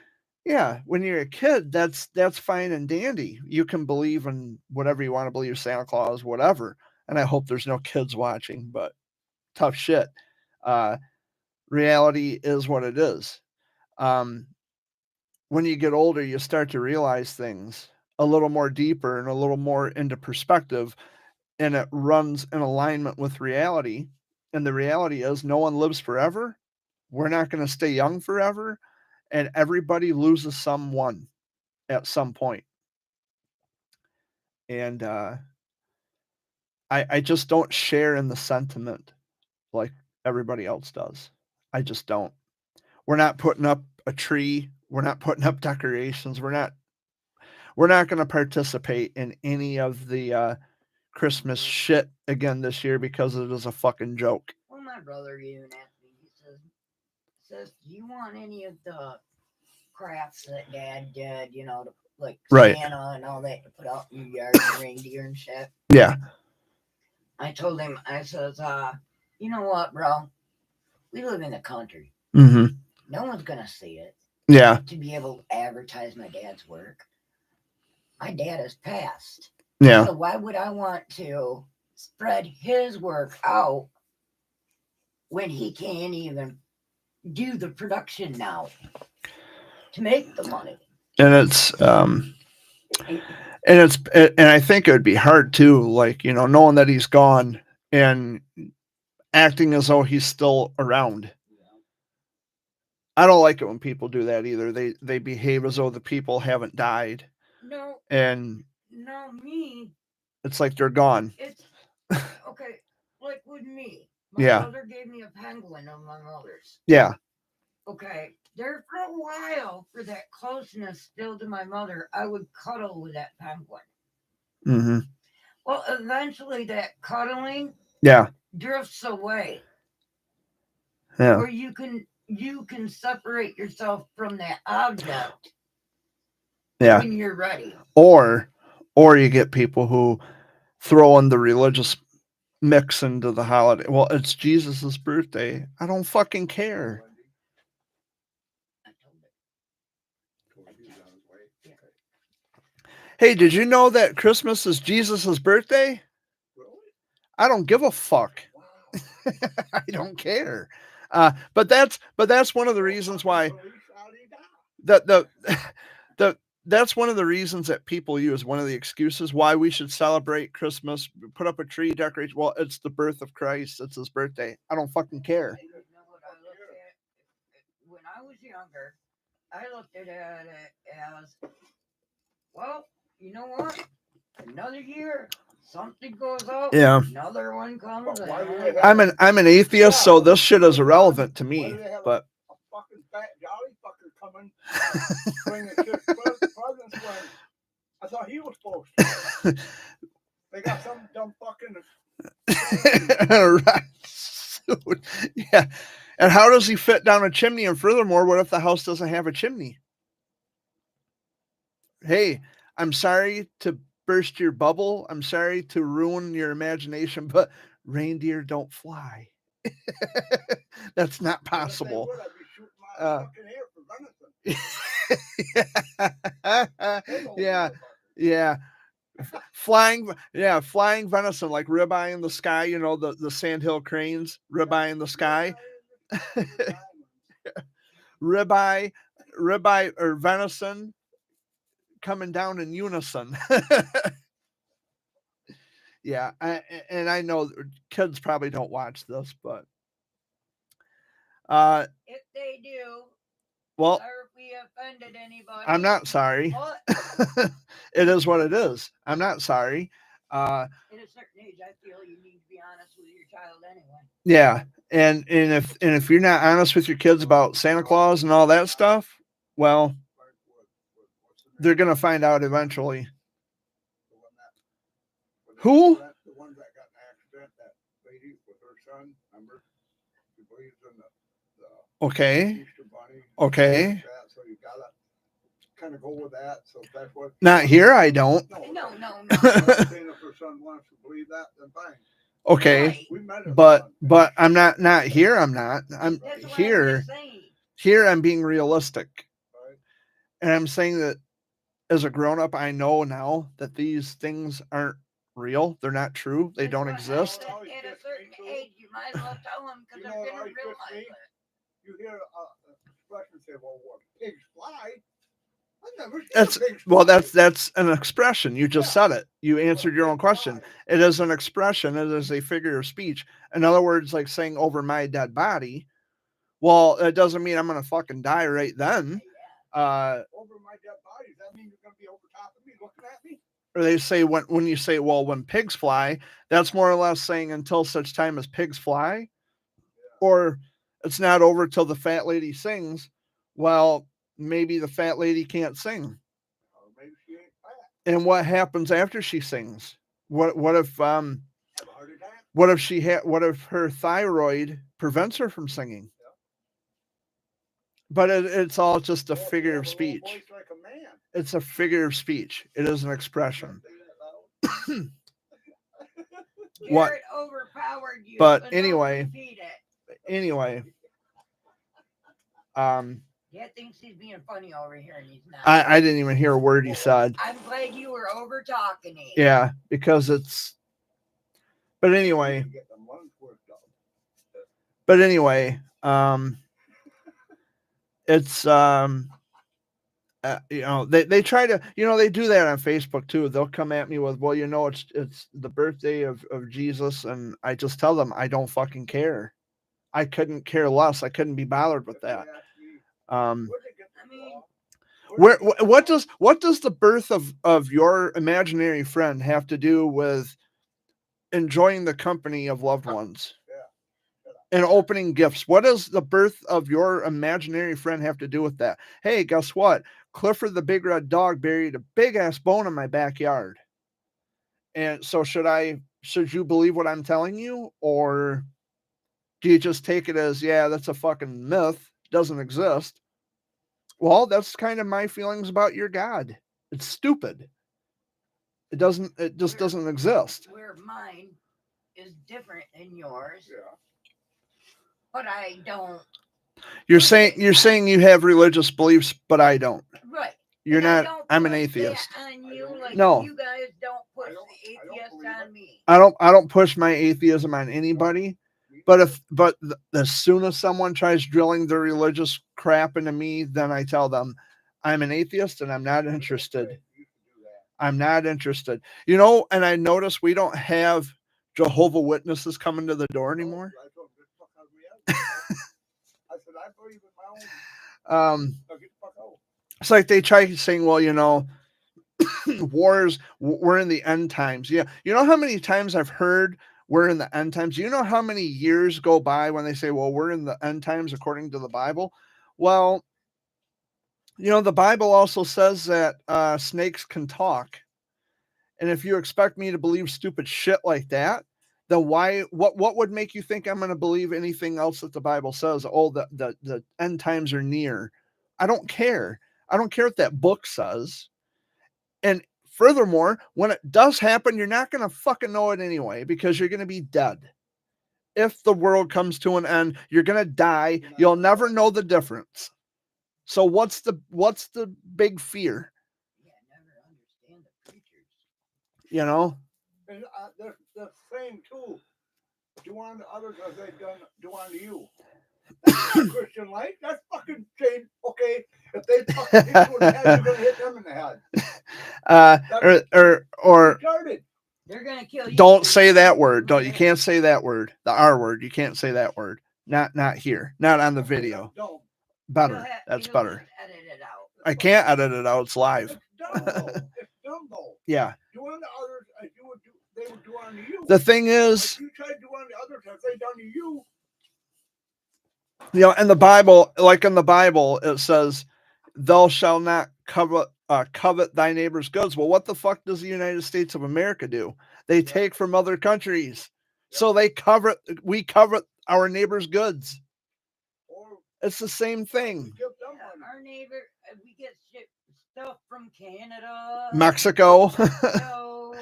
yeah, when you're a kid, that's fine and dandy. You can believe in whatever you want to believe, Santa Claus, whatever. And I hope there's no kids watching, but tough shit. Reality is what it is. When you get older, you start to realize things a little more deeper and a little more into perspective, and it runs in alignment with reality. And the reality is no one lives forever. We're not going to stay young forever, and everybody loses someone at some point. And I just don't share in the sentiment like everybody else does. I just don't. We're not putting up a tree. We're not putting up decorations. We're not going to participate in any of the Christmas shit again this year because it is a fucking joke. Well, my brother even asked me, he says, do you want any of the crafts that Dad did, to, like Right. Santa and all that to put out in your yard, reindeer and shit? Yeah. I told him, I says, you know what, bro? We live in the country. Mm-hmm. No one's going to see it. Yeah. To be able to advertise my dad's work. My dad has passed. Yeah. So why would I want to spread his work out when he can't even do the production now to make the money? And and I think it would be hard too, like, knowing that he's gone and acting as though he's still around. I don't like it when people do that either. They behave as though the people haven't died. No. And no, me. It's like they're gone. It's okay. Like with me, my brother gave me a penguin of my mother's. Yeah. Okay. There for a while, for that closeness still to my mother, I would cuddle with that penguin. Mm-hmm. Well, eventually that cuddling drifts away. Yeah. Or you can separate yourself from that object. Yeah. When you're ready. Or you get people who throw in the religious mix into the holiday. Well, it's Jesus's birthday. I don't fucking care. Hey, did you know that Christmas is Jesus's birthday? I don't give a fuck. Wow. I don't care. But that's one of the reasons why Police out of that. the that's one of the reasons that people use, one of the excuses why we should celebrate Christmas, put up a tree, decorate. Well, it's the birth of Christ. It's his birthday. I don't fucking care. You know what I looked at? When I was younger, I looked at it as, well, you know what? Another year, something goes out, Yeah. another one comes. But why do and- they have I'm an atheist, so this shit is irrelevant to Why me. do they have But a fucking fat jolly fucker coming, bringing shit presents when I thought he was supposed to. They got some dumb fucking. right. Yeah. And how does he fit down a chimney? And furthermore, what if the house doesn't have a chimney? Hey, I'm sorry to burst your bubble. I'm sorry to ruin your imagination, but reindeer don't fly. That's not possible. Would, I'd be shooting my fucking hair for venison. Yeah. Yeah. Flying venison, like ribeye in the sky, you know, the sandhill cranes, ribeye in the sky. ribeye or venison coming down in unison. Yeah, and I know kids probably don't watch this, but If they do, well, or if we offended anybody, I'm not sorry. What? It is what it is. I'm not sorry. At a certain age, I feel you need to be honest with your child anyway. Yeah, and if you're not honest with your kids about Santa Claus and all that stuff, well, they're gonna find out eventually. Who? The one that got in an accident, that lady with her son, remember? She believes in the Okay. Easter bunny. Okay. So you gotta kind of go with that. So if that's what. Not here, I don't. No. I'm saying if her son wants to believe that, then fine. Okay. Right. We met her But son. I'm not here. I'm not. I'm That's what I'm here. just saying. Here I'm being realistic. Right? And I'm saying that as a grown up, I know now that these things aren't real. They're not true. They That's don't what exist. At a certain age, you might as well tell them because You they're know what going to always gets realize me? it. You hear an expression say, well, what pigs fly? I never seen That's pigs well, fly. that's an expression. You just Yeah. said it. You answered your own question. It is an expression. It is a figure of speech. In other words, like saying over my dead body. Well, it doesn't mean I'm gonna fucking die right then. Over my dead body, does that mean you're going to be over top of me looking at me? Or they say when you say, well, when pigs fly, that's more or less saying until such time as pigs fly, or it's not over till the fat lady sings. Well, maybe the fat lady can't sing. Or maybe she ain't fat. And what happens after she sings? What if Have a heart attack? what if her thyroid prevents her from singing? But it's all just a Or if you figure have of a little speech. voice like a man. It's a figure of speech. It is an expression. Say that loud. What? Jared overpowered you. But don't anyway. repeat it. Anyway, Dad thinks he's being funny over here, and he's not. I didn't even hear a word he said. I'm glad you were over talking me. Yeah, because it's. But anyway, You get them lungs worked up. it's you know, they try to, you know, they do that on Facebook too. They'll come at me with, well, you know, it's the birthday of Jesus, and I just tell them I don't fucking care. I couldn't care less. I couldn't be bothered with that. Where'd they get I the mean, law? What does the birth of your imaginary friend have to do with enjoying the company of loved ones and opening gifts? What does the birth of your imaginary friend have to do with that? Hey, guess what? Clifford the big red dog buried a big ass bone in my backyard. And so should you believe what I'm telling you, or do you just take it as, yeah, that's a fucking myth, doesn't exist? Well, that's kind of my feelings about your God. It's stupid. It just doesn't exist. where mine is different than yours, Yeah. but I don't. You're saying you have religious beliefs, but I don't. Right. You're And I not. don't I'm an put that atheist. on you like No. you guys don't put push don't- the I don't atheist believe on it. me. I don't push my atheism on anybody. But as soon as someone tries drilling their religious crap into me, then I tell them I'm an atheist and I'm not interested. I'm not interested. You know, and I notice we don't have Jehovah Witnesses coming to the door anymore. I told him, "Get the fuck out of reality." I said, I believe in my own. Now get the fuck out. It's like they try saying, well, you know, we're in the end times. Yeah. You know how many times I've heard we're in the end times? You know how many years go by when they say, well, we're in the end times according to the Bible? Well, you know, the Bible also says that snakes can talk. And if you expect me to believe stupid shit like that, then what would make you think I'm going to believe anything else that the Bible says? Oh, the end times are near. I don't care. I don't care what that book says. And furthermore, when it does happen, you're not going to fucking know it anyway because you're going to be dead. If the world comes to an end, you're going to die. You'll never know the difference. So what's the big fear? Yeah, I never understand the preachers. You know? And they're saying too, do unto others as they've done, do unto you. That's not Christian life. That's fucking change. Okay, if they fucking hit you in the head, you're gonna hit them in the head. Or Retarded. They're gonna kill you. don't say that word. Don't, you can't say that word. The R word. You can't say that word. Not here. Not on the video. Don't. Better. That's You'll better. just edit it out. I can't edit it out. It's live. It's dumb though. It's dumb though. Yeah. Do unto others as you would do, they would do unto you. The thing is, If you try to do unto others as they done to you. you know, in the Bible, like in the Bible, it says, "Thou shalt not covet thy neighbor's goods." Well, what the fuck does the United States of America do? They take from other countries, so we covet our neighbor's goods. Or It's the same thing. give them Yeah, money. our neighbor, we get stuff from Canada, Mexico. Mexico.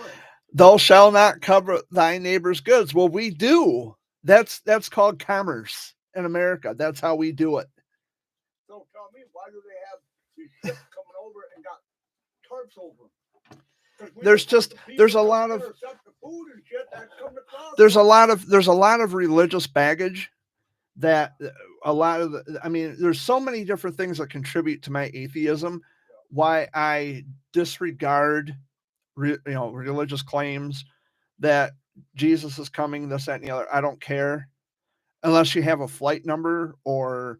Thou shalt not covet thy neighbor's goods. Well, we do. That's called commerce in America. That's how we do it. So tell me, why do they have these ships coming over and got tarps over them? 'Cause we There's don't want just the people there's a coming lot there of except the food and shit that's coming across. there's a lot of religious baggage that a lot of I mean, there's so many different things that contribute to my atheism. Why I disregard religious claims that Jesus is coming, this, that, and the other. I don't care unless you have a flight number or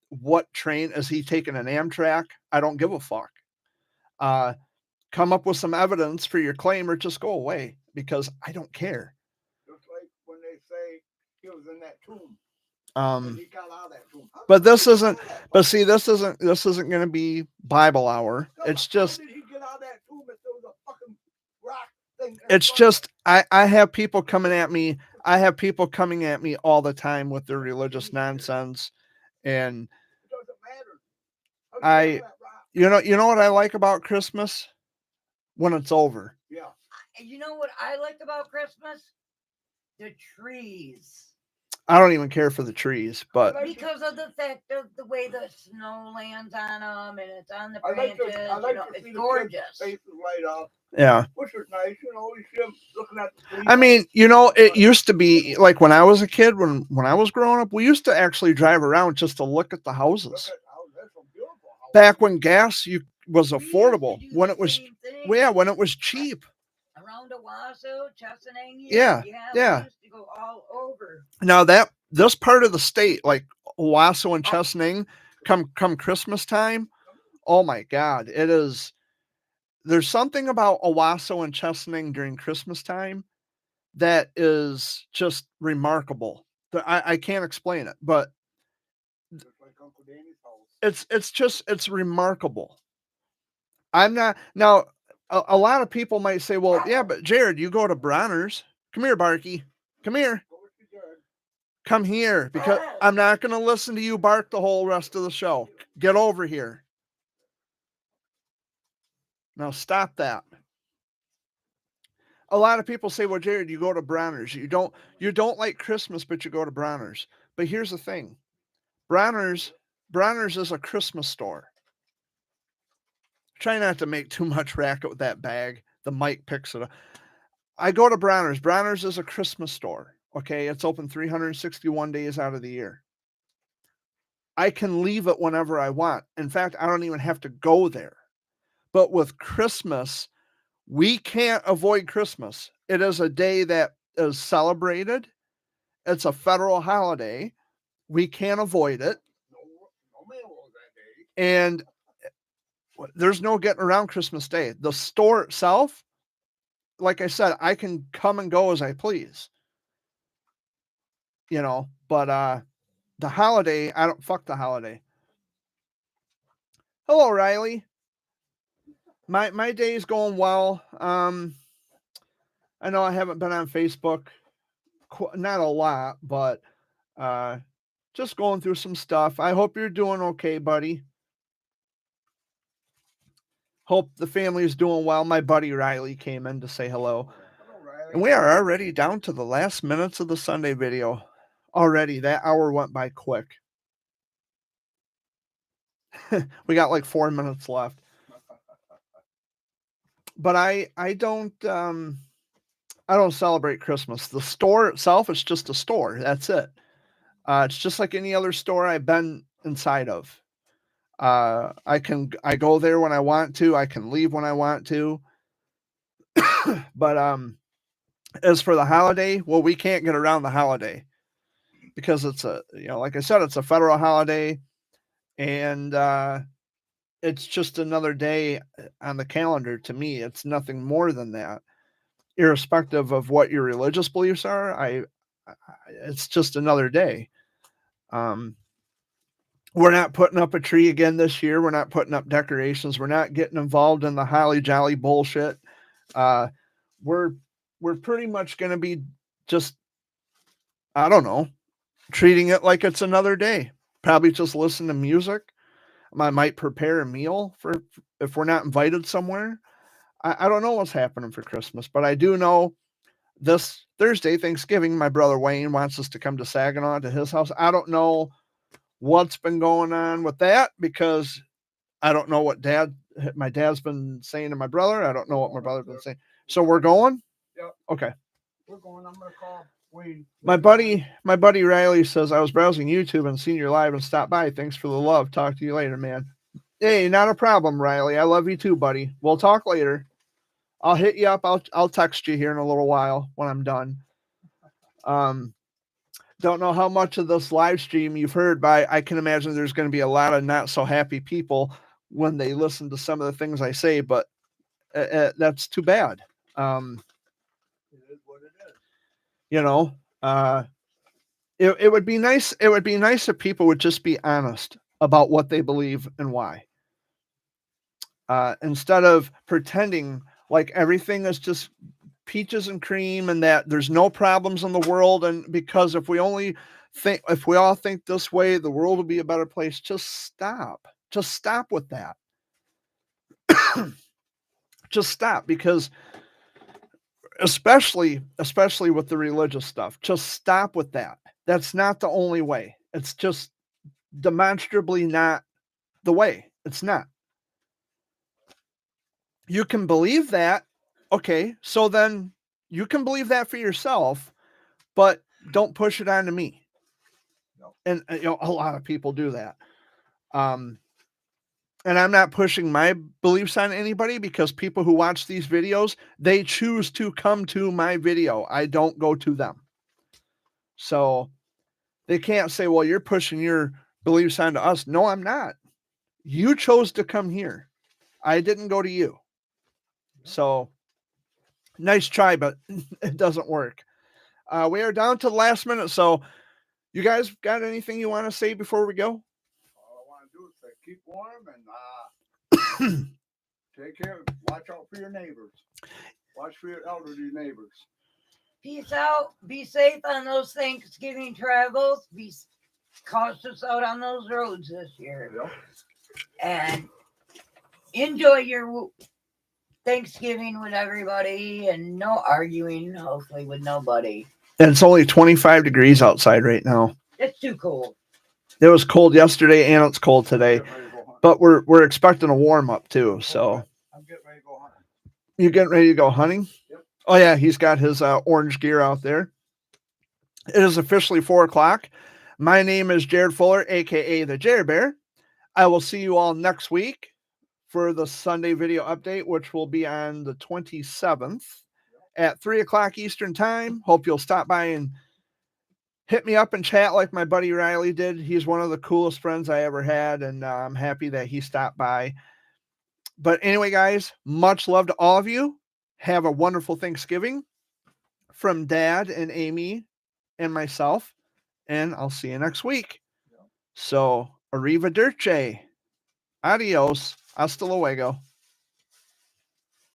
what train is he taking an Amtrak. I don't give a fuck. Come up with some evidence for your claim or just go away because I don't care. Just like when they say he was in that tomb. And he got out of that tomb. But this isn't. But see, this isn't going to be Bible hour. It's just. How did he get out of that tomb if there was a fucking rock thing? It's just I have people coming at me. I have people coming at me all the time with their religious nonsense, and It doesn't matter. you know what I like about Christmas? When it's over. Yeah. And you know what I like about Christmas? The trees. I don't even care for the trees, but Because of the fact of the way the snow lands on them and it's on the I like branches, to, I like to it's see gorgeous. the kids' faces light up, yeah. which is nice. You know, you see them looking at the trees. I mean, you know, it used to be like when I was a kid, when I was growing up, we used to actually drive around just to look at the houses. Look at how that's a beautiful house. Back when gas was We used to affordable, do when the it was same thing. well, yeah, when it was cheap. Around Owasso, Chesaning. Yeah. We used to go all over. Now that this part of the state, like Owasso and Chesaning, come Christmas time, oh my God, it is. There's something about Owasso and Chesaning during Christmas time that is just remarkable. I can't explain it, but Just like Uncle Danny's house. it's remarkable. I'm not now. A lot of people might say, "Well, yeah, but Jared, you go to Bronner's. Come here, Barky. Come here. Go with your Jared. Come here, because I'm not going to listen to you bark the whole rest of the show. Get over here. Now stop that." A lot of people say, "Well, Jared, you go to Bronner's. You don't like Christmas, but you go to Bronner's." But here's the thing. Bronner's is a Christmas store. Try not to make too much racket with that bag. The mic picks it up. I go to Bronner's. Bronner's is a Christmas store. Okay. It's open 361 days out of the year. I can leave it whenever I want. In fact, I don't even have to go there. But with Christmas, we can't avoid Christmas. It is a day that is celebrated. It's a federal holiday. We can't avoid it. No mail that day. And there's no getting around Christmas Day. The store itself, like I said, I can come and go as I please. You know, but the holiday, I don't fuck the holiday. Hello, Riley. My day is going well. I know I haven't been on Facebook, not a lot, but just going through some stuff. I hope you're doing okay, buddy. Hope the family is doing well. My buddy Riley came in to say hello. Hello, Riley. And we are already down to the last minutes of the Sunday video. Already, that hour went by quick. We got like 4 minutes left. But I don't celebrate Christmas. The store itself is just a store. That's it. It's just like any other store I've been inside of. I go there when I want to. I can leave when I want to. But as for the holiday, well, we can't get around the holiday because it's like I said, it's a federal holiday, and it's just another day on the calendar to me. It's nothing more than that. Irrespective of what your religious beliefs are, it's just another day. We're not putting up a tree again this year. We're not putting up decorations. We're not getting involved in the holly jolly bullshit. We're pretty much going to be just, I don't know, treating it like it's another day. Probably just listen to music. I might prepare a meal for if we're not invited somewhere. I don't know what's happening for Christmas, but I do know this Thursday, Thanksgiving, my brother Wayne wants us to come to Saginaw to his house. I don't know what's been going on with that because I don't know what my dad's been saying to my brother. I don't know what my brother's been saying. So we're going? Yep. Okay. We're going. I'm going to call Wayne. My buddy Riley says, I was browsing YouTube and seen your live and stopped by. Thanks for the love. Talk to you later, man. Hey, not a problem, Riley. I love you too, buddy. We'll talk later. I'll hit you up. I'll text you here in a little while when I'm done. Don't know how much of this live stream you've heard, but I can imagine there's going to be a lot of not so happy people when they listen to some of the things I say, but that's too bad. It is what it is. You know, it would be nice. It would be nice if people would just be honest about what they believe and why. Instead of pretending like everything is just peaches and cream and that there's no problems in the world. And because if we all think this way, the world will be a better place. Just stop with that. Just stop, because especially with the religious stuff, just stop with that. That's not the only way. It's just demonstrably not the way. It's not. You can believe that. Okay, so then you can believe that for yourself, but don't push it onto me. No. And a lot of people do that. And I'm not pushing my beliefs on anybody, because people who watch these videos, they choose to come to my video. I don't go to them. So they can't say, well, you're pushing your beliefs onto us. No, I'm not. You chose to come here. I didn't go to you. So nice try, but it doesn't work. We are down to the last minute. So you guys got anything you want to say before we go? All I want to do is say keep warm and take care. Watch out for your neighbors. Watch for your elderly neighbors. Peace out. Be safe on those Thanksgiving travels. Be cautious out on those roads this year. Yep. And enjoy your Thanksgiving with everybody, and no arguing, hopefully, with nobody. And it's only 25 degrees outside right now. It's too cold. It was cold yesterday and it's cold today, I'm getting ready to go hunting. but we're expecting a warm up too. So I'm getting ready to go hunting. you getting ready to go hunting? Yep. Oh yeah, he's got his orange gear out there. It is officially 4:00. My name is Jared Fuller, aka the Jared Bear. I will see you all next week for the Sunday video update, which will be on the 27th at 3:00 Eastern time. Hope you'll stop by and hit me up and chat like my buddy Riley did. He's one of the coolest friends I ever had, and I'm happy that he stopped by. But anyway, guys, much love to all of you. Have a wonderful Thanksgiving from Dad and Amy and myself, and I'll see you next week. So, arrivederci. Adios. Hasta luego.